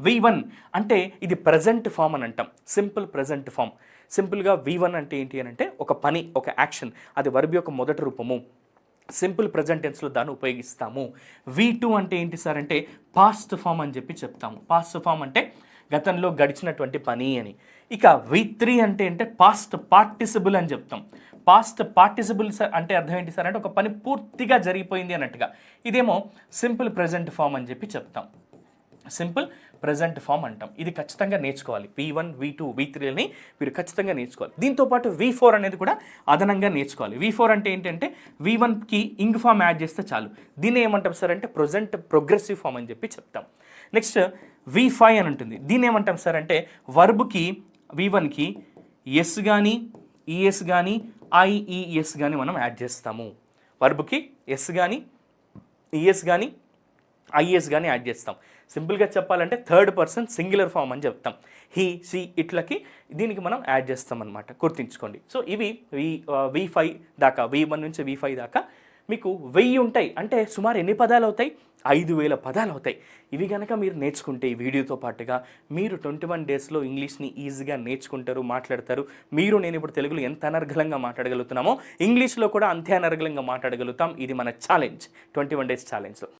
V1 అంటే ఇది present form అని అంటాం, సింపుల్ ప్రజెంట్ ఫామ్. సింపుల్గా V1 అంటే ఏంటి అని అంటే ఒక పని, ఒక యాక్షన్, అది వర్బ్ యొక్క మొదటి రూపము. సింపుల్ ప్రజెంట్ టెన్స్లో దాన్ని ఉపయోగిస్తాము. V2 అంటే ఏంటి సార్ అంటే పాస్ట్ ఫామ్ అని చెప్పి చెప్తాము. పాస్ట్ ఫామ్ అంటే గతంలో గడిచినటువంటి పని అని. ఇక V3 అంటే పాస్ట్ పార్టిసిబుల్ అని చెప్తాం. పాస్ట్ పార్టిసిబుల్ అంటే అర్థం ఏంటి సార్ అంటే ఒక పని పూర్తిగా జరిగిపోయింది అన్నట్టుగా. ఇదేమో సింపుల్ ప్రజెంట్ ఫామ్ అని చెప్పి చెప్తాం. సింపుల్ ప్రజెంట్ ఫామ్ అంటాం. ఇది ఖచ్చితంగా నేర్చుకోవాలి. V1, V2, V3ని మీరు ఖచ్చితంగా నేర్చుకోవాలి. దీంతోపాటు V4 అనేది కూడా అదనంగా నేర్చుకోవాలి. V4 అంటే ఏంటంటే V1కి ఇంగ్ ఫామ్ యాడ్ చేస్తే చాలు. దీన్ని ఏమంటాం సార్ అంటే ప్రజెంట్ ప్రోగ్రెసివ్ ఫామ్ అని చెప్పి చెప్తాం. నెక్స్ట్ V5 అని ఉంటుంది. దీన్ని ఏమంటాం సార్ అంటే వర్బ్కి V1కి ఎస్ కానీ ఈఎస్ కానీ ఐఈఎస్ కానీ మనం యాడ్ చేస్తాము. వర్బ్కి ఎస్ కానీ ఈఎస్ కానీ ఐఎస్ కానీ యాడ్ చేస్తాం. సింపుల్గా చెప్పాలంటే థర్డ్ పర్సన్ సింగులర్ ఫామ్ అని చెప్తాం. హీ, షీ ఇట్లకి దీనికి మనం యాడ్ చేస్తాం అనమాట, గుర్తుంచుకోండి. సో ఇవి V5 దాకా, V1 నుంచి V5 దాకా మీకు 1000 ఉంటాయి. అంటే సుమారు ఎన్ని పదాలు అవుతాయి? 5000 పదాలు అవుతాయి. ఇవి కనుక మీరు నేర్చుకుంటే ఈ వీడియోతో పాటుగా మీరు 21 డేస్లో ఇంగ్లీష్ని ఈజీగా నేర్చుకుంటారు, మాట్లాడతారు. నేను ఇప్పుడు తెలుగులో ఎంత అనర్గళంగా మాట్లాడగలుగుతున్నామో ఇంగ్లీష్లో కూడా అంతే అనర్గళంగా మాట్లాడగలుగుతాం. ఇది మన ఛాలెంజ్, 21 డేస్ ఛాలెంజ్లో.